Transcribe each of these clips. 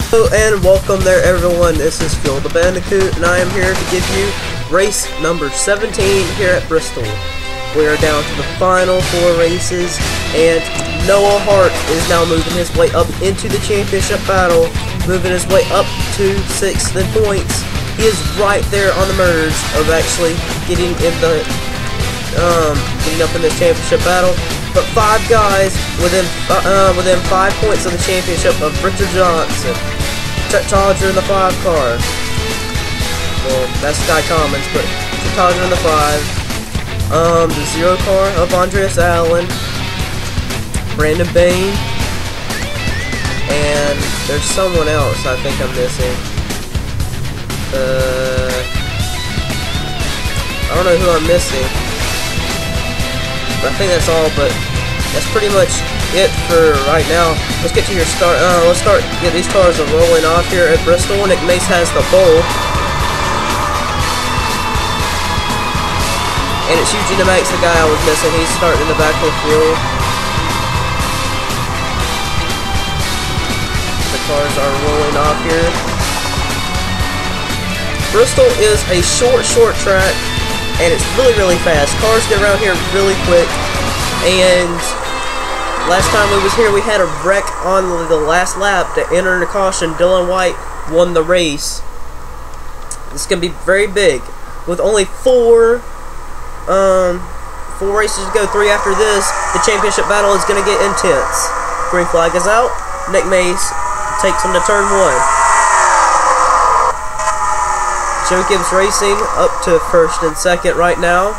Hello and welcome there everyone, this is Phil the Bandicoot and I am here to give you race number 17 here at Bristol. We are down to the final 4 races and Noah Hart is now moving his way up into the championship battle, moving his way up to 6th in points. He is right there on the merge of actually getting in the getting up in this championship battle. But 5 guys within 5 points of the championship of Richard Johnson. Todger in the 5 car. Well, that's Sky Commons, but Todger in the 5. The 0 car of Andreas Allen, Brandon Bain, and there's someone else I think I'm missing. I don't know who I'm missing. I think that's all, but that's pretty much it for right now. Let's get to your start. Let's get these cars rolling off here at Bristol. Nick Mace has the pole, and it's Eugene Max, the guy I was missing. He's starting in the back of the field. The cars are rolling off here. Bristol is a short track. And it's really fast. Cars get around here really quick. And last time we was here, we had a wreck on the last lap to enter into caution. Dylan White won the race. This is gonna be very big. With only 4 races to go, 3 after this, the championship battle is gonna get intense. Green flag is out. Nick Mace takes him to turn 1. Joe Gibbs Racing up to 1st and 2nd right now.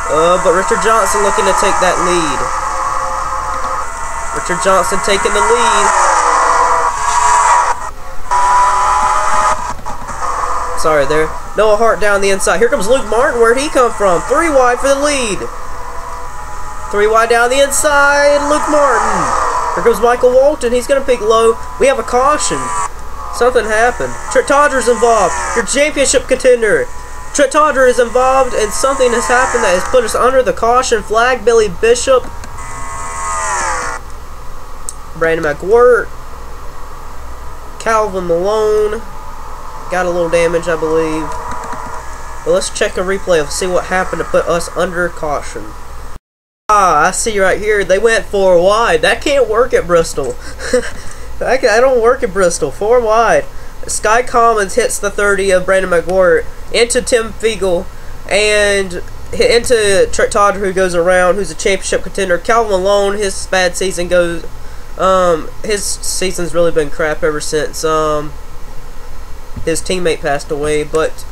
But Richard Johnson looking to take that lead. Richard Johnson taking the lead. Sorry there. Noah Hart down the inside. Here comes Luke Martin. Where'd he come from? 3 wide for the lead. 3 wide down the inside. Luke Martin. Here comes Michael Walton. He's going to pick low. We have a caution. Something happened. Trent Todger's involved. Your championship contender. Trent Todger is involved, and something has happened that has put us under the caution flag. Billy Bishop, Brandon McWhort, Calvin Malone got a little damage, I believe. But let's check a replay of see what happened to put us under caution. I see right here. They went 4 wide. That can't work at Bristol. I don't work at Bristol. 4 wide. Sky Commons hits the 30 of Brandon McWhort into Tim Fiegel and into Trent Todger, who goes around, who's a championship contender. Calvin Malone, his bad season goes. His season's really been crap ever since his teammate passed away. But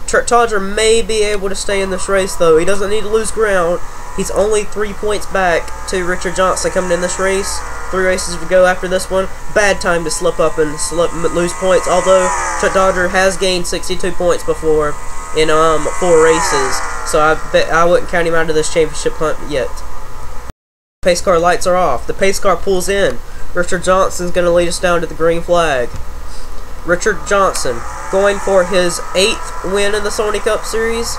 Trent Todger may be able to stay in this race, though. He doesn't need to lose ground. He's only 3 points back to Richard Johnson coming in this race. 3 races to go after this one. Bad time to slip up and lose points. Although Trent Todger has gained 62 points before in 4 races, so I bet I wouldn't count him out of this championship hunt yet. Pace car lights are off. The pace car pulls in. Richard Johnson's going to lead us down to the green flag. Richard Johnson going for his 8th win in the Sony Cup Series.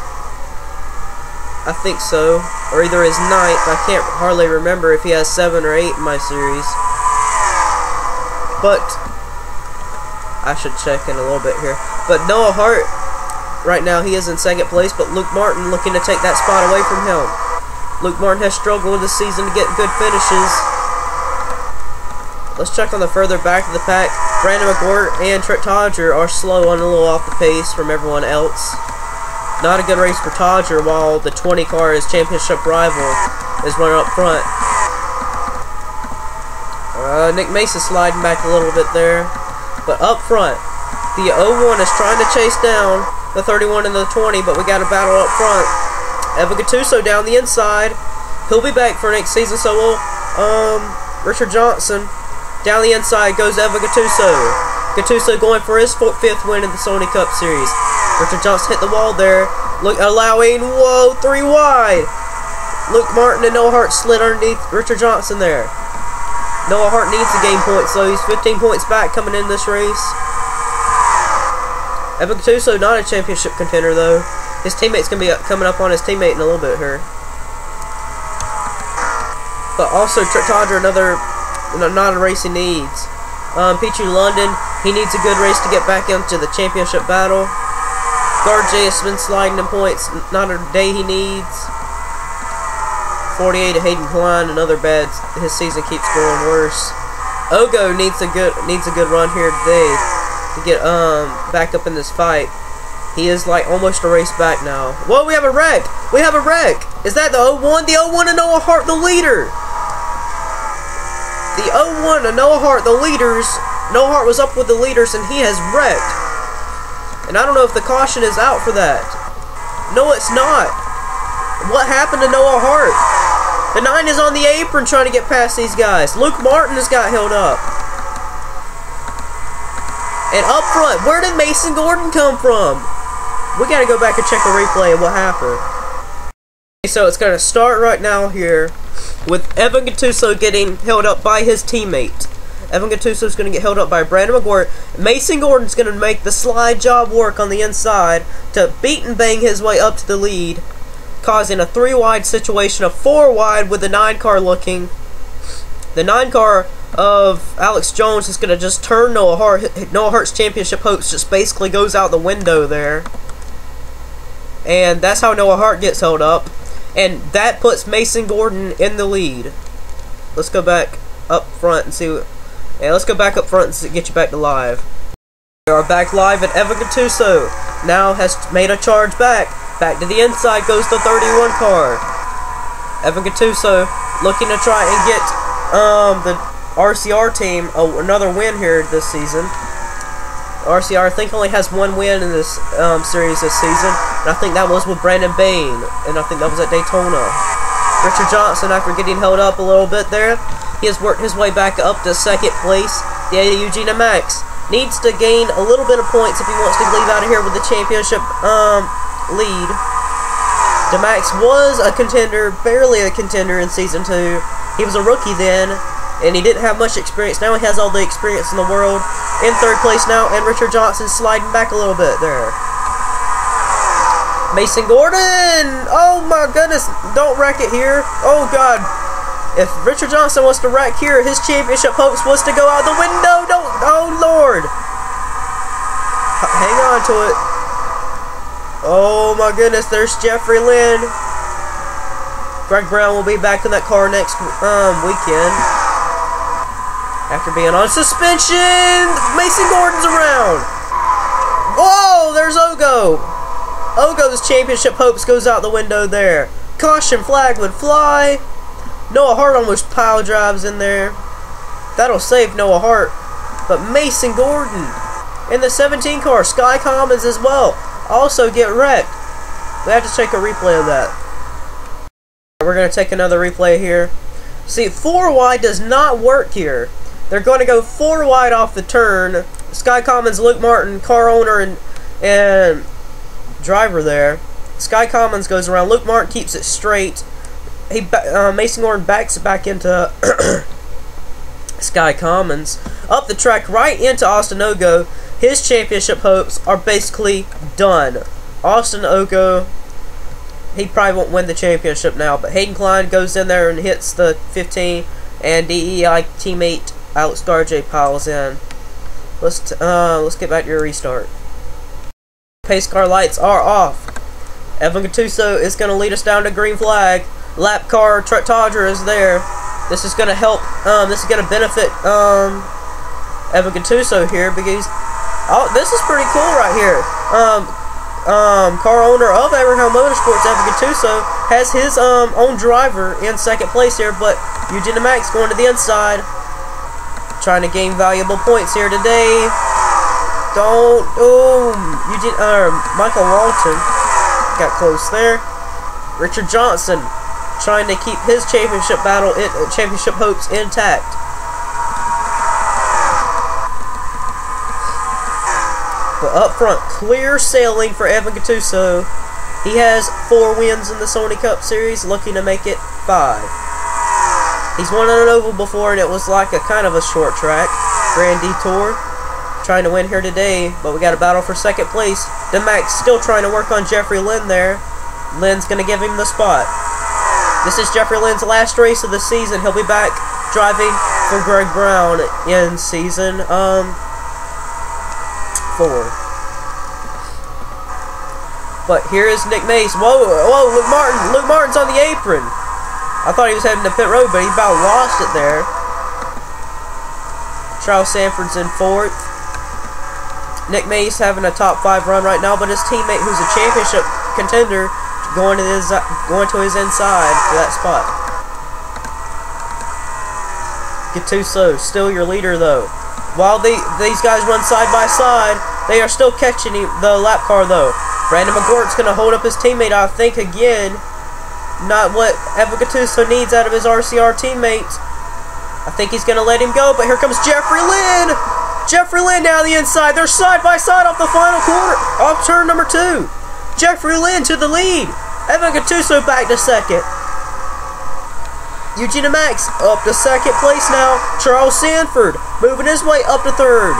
I think so, or either his 9th. I can't hardly remember if he has 7 or 8 in my series. But I should check in a little bit here. But Noah Hart, right now he is in 2nd place, but Luke Martin looking to take that spot away from him. Luke Martin has struggled this season to get good finishes. Let's check on the further back of the pack. Brandon McWhort and Trent Todger are slow and a little off the pace from everyone else. Not a good race for Todger, while the 20 car, his championship rival, is running up front. Nick Mace is sliding back a little bit there. But up front, the 01 is trying to chase down the 31 and the 20, but we got a battle up front. Evan Gattuso down the inside. He'll be back for next season, so will Richard Johnson. Down the inside goes Evan Gattuso. Gattuso going for his 5th win in the Sony Cup Series. Richard Johnson hit the wall there. Look, allowing, 3 wide. Luke Martin and Noah Hart slid underneath Richard Johnson there. Noah Hart needs to gain points, so he's 15 points back coming in this race. Evan Gattuso not a championship contender, though. His teammate's going to be coming up on his teammate in a little bit here. But also, Trent Todger, another not a race he needs. Peachy London, he needs a good race to get back into the championship battle. Garjay has been sliding in points, not a day he needs. 48 to Hayden Klein, another bad. His season keeps growing worse. Ogo needs a good run here today to get back up in this fight. He is like almost a race back now. Whoa, we have a wreck! We have a wreck! Is that the 01? The 01 of Noah Hart, the leader! The 01 of Noah Hart, the leaders. Noah Hart was up with the leaders and he has wrecked. And I don't know if the caution is out for that. No, it's not. What happened to Noah Hart? The 9 is on the apron trying to get past these guys. Luke Martin has got held up. And up front, where did Mason Gordon come from? We gotta go back and check a replay of what happened. Okay, so it's gonna start right now here with Evan Gattuso getting held up by his teammate. Evan Gattuso is going to get held up by Brandon McGuire. Mason Gordon's going to make the slide job work on the inside to beat and bang his way up to the lead, causing a 3-wide situation, a 4-wide with the 9 car looking. The 9 car of Alex Jones is going to just turn Noah Hart. Noah Hart's championship hopes just basically goes out the window there. And that's how Noah Hart gets held up. And that puts Mason Gordon in the lead. Let's go back up front and see what... Yeah, let's go back up front and get you back to live. We are back live, and Evan Gattuso now has made a charge back. Back to the inside goes the 31 car. Evan Gattuso looking to try and get the RCR team another win here this season. RCR, I think, only has 1 win in this series this season, and I think that was with Brandon Bain, and I think that was at Daytona. Richard Johnson, after getting held up a little bit there, he has worked his way back up to 2nd place. The Eugene Max needs to gain a little bit of points if he wants to leave out of here with the championship lead. DeMax was a contender, barely a contender in Season 2. He was a rookie then, and he didn't have much experience. Now he has all the experience in the world. In 3rd place now, and Richard Johnson sliding back a little bit there. Mason Gordon! Oh my goodness, don't wreck it here. Oh God. If Richard Johnson was to wreck here, his championship hopes was to go out the window. Don't, oh Lord. Hang on to it. Oh my goodness, there's Jeffrey Lynn. Greg Brown will be back in that car next weekend. After being on suspension, Mason Gordon's around. Whoa, there's Ogo. Ogo's championship hopes goes out the window there. Caution flag would fly. Noah Hart almost pile drives in there. That'll save Noah Hart. But Mason Gordon in the 17 car, Sky Commons as well, also get wrecked. We have to take a replay of that. We're going to take another replay here. See, 4 wide does not work here. They're going to go 4 wide off the turn. Sky Commons, Luke Martin, car owner and driver there. Sky Commons goes around. Luke Martin keeps it straight. Mason Gordon backs it back into Sky Commons. Up the track right into Austin Ogo. His championship hopes are basically done. Austin Ogo, he probably won't win the championship now, but Hayden Klein goes in there and hits the 15, and DEI teammate Alex Garjay piles in. Let's get back to your restart. Pace car lights are off. Evan Gattuso is going to lead us down to green flag. Lap car Trent Todger is there. This is going to help. This is going to benefit Evan Gattuso here because this is pretty cool right here. Car owner of Everhill Motorsports, Evan Gattuso, has his own driver in 2nd place here, but Eugene Max going to the inside, trying to gain valuable points here today. Michael Walton got close there. Richard Johnson trying to keep his championship hopes intact. But up front, clear sailing for Evan Gattuso. He has 4 wins in the Sony Cup Series, looking to make it 5. He's won on an oval before, and it was like a kind of a short track, Grand Detour. Trying to win here today, but we got a battle for 2nd place. DeMax still trying to work on Jeffrey Lynn there. Lynn's going to give him the spot. This is Jeffrey Lynn's last race of the season. He'll be back driving for Greg Brown in season 4. But here is Nick Mace. Whoa, Luke Martin. Luke Martin's on the apron. I thought he was heading to pit road, but he about lost it there. Charles Sanford's in 4th. Nick Mace having a top 5 run right now, but his teammate, who's a championship contender, going to his inside for that spot. Gattuso, still your leader though. While these guys run side by side, they are still catching the lap car though. Brandon McGort's going to hold up his teammate, I think, again. Not what Evan Gattuso needs out of his RCR teammates. I think he's going to let him go, but here comes Jeffrey Lynn. Jeffrey Lynn down the inside. They're side by side off the final corner, off turn number 2. Jeffrey Lynn to the lead. Evan Gattuso back to 2nd. Eugene Max up to 2nd place now. Charles Sanford moving his way up to 3rd.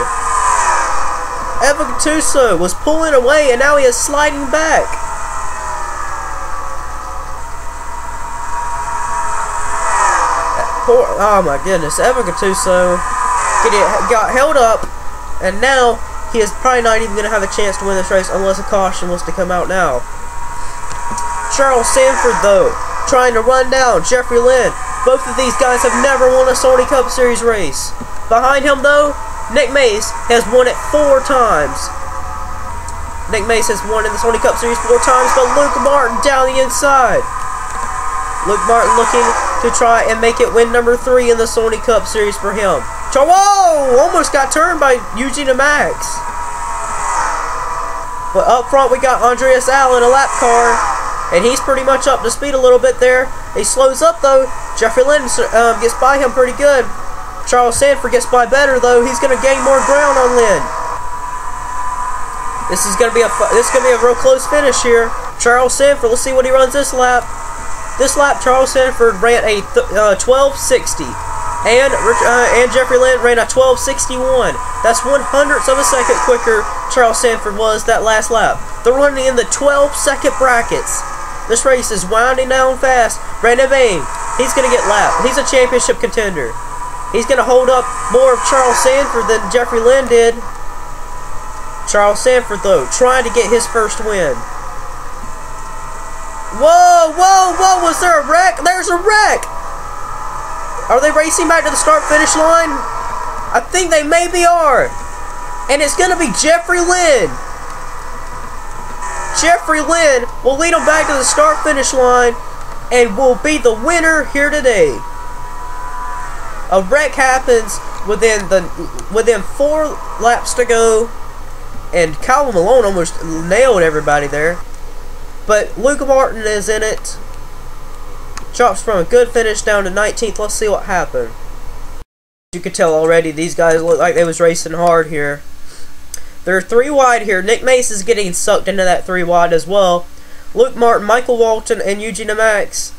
Evan Gattuso was pulling away, and now he is sliding back. Oh my goodness, Evan Gattuso got held up, and now he is probably not even going to have a chance to win this race unless a caution was to come out now. Charles Sanford, though, trying to run down Jeffrey Lynn. Both of these guys have never won a Sony Cup Series race. Behind him, though, Nick Mace has won it 4 times. Nick Mace has won in the Sony Cup Series 4 times, but Luke Martin down the inside. Luke Martin looking to try and make it win number 3 in the Sony Cup Series for him. Whoa! Almost got turned by Eugene Max. But up front we got Andreas Allen, a lap car, and he's pretty much up to speed a little bit there. He slows up though. Jeffrey Lynn gets by him pretty good. Charles Sanford gets by better though. He's going to gain more ground on Lynn. This is going to be a real close finish here. Charles Sanford, let's see what he runs this lap. This lap, Charles Sanford ran a 12:60, and Jeffrey Lynn ran a 12:61. That's 1/100 of a second quicker Charles Sanford was that last lap. They're running in the 12-second brackets. This race is winding down fast. Brandon Bain, he's going to get lapped. He's a championship contender. He's going to hold up more of Charles Sanford than Jeffrey Lynn did. Charles Sanford, though, trying to get his first win. Whoa, whoa, whoa, was there a wreck? There's a wreck! Are they racing back to the start-finish line? I think they maybe are. And it's going to be Jeffrey Lynn. Jeffrey Lynn will lead them back to the start-finish line and will be the winner here today. A wreck happens within 4 laps to go, and Kyle Malone almost nailed everybody there. But Luke Martin is in it. Drops from a good finish down to 19th. Let's see what happened. You can tell already these guys look like they was racing hard here. They're 3 wide here. Nick Mace is getting sucked into that 3 wide as well. Luke Martin, Michael Walton, and Eugene Max.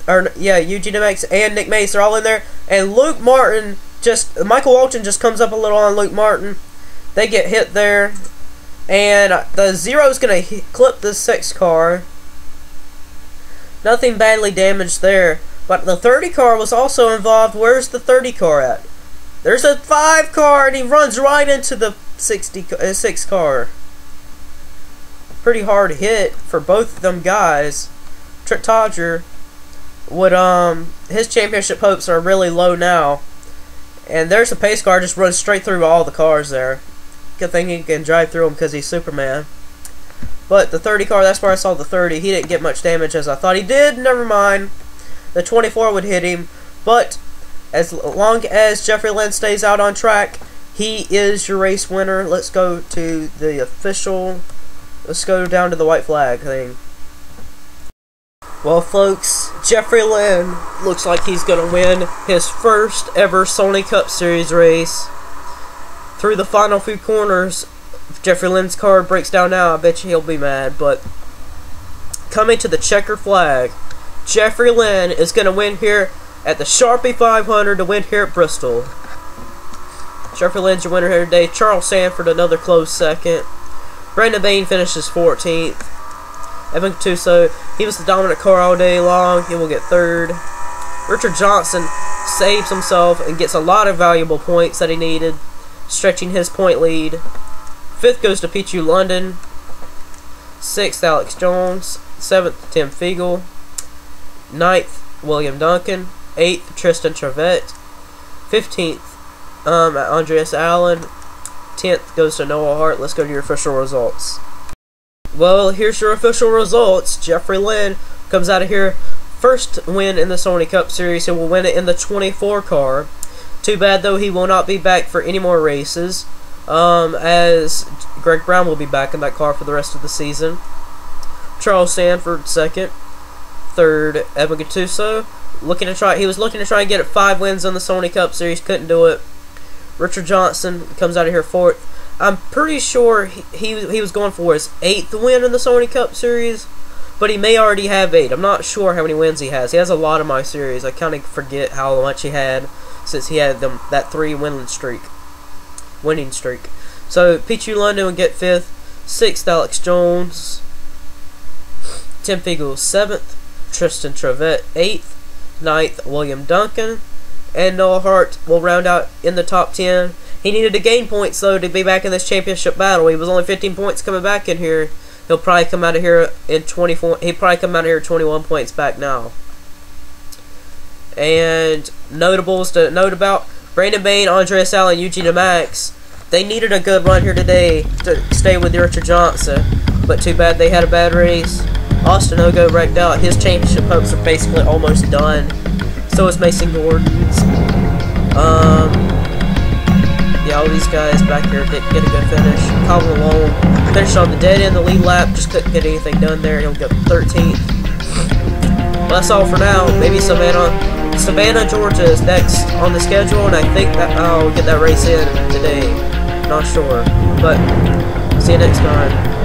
Eugene Max and Nick Mace are all in there. And Luke Martin Michael Walton just comes up a little on Luke Martin. They get hit there. And the 0 is going to clip the 6 car. Nothing badly damaged there. But the 30 car was also involved. Where's the 30 car at? There's a 5 car, and he runs right into the 6 car. Pretty hard hit for both of them guys. Trent Todger would his championship hopes are really low now. And there's a pace car, just runs straight through all the cars there. Good thing he can drive through them because he's Superman. But the 30 car, that's where I saw the 30. He didn't get much damage as I thought he did. Never mind. The 24 would hit him. But as long as Jeffrey Lynn stays out on track, he is your race winner. Let's go to the official. Let's go down to the white flag thing. Well, folks, Jeffrey Lynn looks like he's going to win his first ever Sony Cup Series race. Through the final few corners, if Jeffrey Lynn's car breaks down now, I bet you he'll be mad. But coming to the checker flag, Jeffrey Lynn is going to win here at the Sharpie 500 to win here at Bristol. Jeffrey Lynn's your winner here today. Charles Sanford, another close second. Brandon Bain finishes 14th. Evan Gattuso, he was the dominant car all day long. He will get 3rd. Richard Johnson saves himself and gets a lot of valuable points that he needed, stretching his point lead. 5th goes to Pichu London. 6th, Alex Jones. 7th, Tim Fiegel. 9th, William Duncan. 8th, Tristan Trevette. 15th, Andreas Allen. 10th goes to Noah Hart. Let's go to your official results. Well, here's your official results. Jeffrey Lynn comes out of here. First win in the Sony Cup Series. He will win it in the 24 car. Too bad, though, he will not be back for any more races, as Greg Brown will be back in that car for the rest of the season. Charles Sanford, 2nd. 3rd, Evan Gattuso. He was looking to try and get 5 wins in the Sony Cup Series. Couldn't do it. Richard Johnson comes out of here 4th. I'm pretty sure he was going for his 8th win in the Sony Cup Series, but he may already have 8. I'm not sure how many wins he has. He has a lot of my series. I kind of forget how much he had since he had that 3 winning streak. So Pichu London would get 5th. 6th, Alex Jones. Tim Fiegel 7th. Tristan Trevette 8th. 9th, William Duncan. And Noah Hart will round out in the top 10. He needed to gain points, though, to be back in this championship battle. He was only 15 points coming back in here. He'll probably come out of here in 24. He'll probably come out of here 21 points back now. And notables to note about: Brandon Bain, Andreas Allen, Eugene Max. They needed a good run here today to stay with Richard Johnson, but too bad they had a bad race. Austin Ogo wrecked out. His championship hopes are basically almost done. So is Mason Gordon's. Yeah, all these guys back here didn't get a good finish. Colin Malone finished on the dead end, the lead lap, just couldn't get anything done there. He'll go 13th. Well, that's all for now. Maybe Savannah, Georgia is next on the schedule, and I think that I'll get that race in today. Not sure, but see you next time.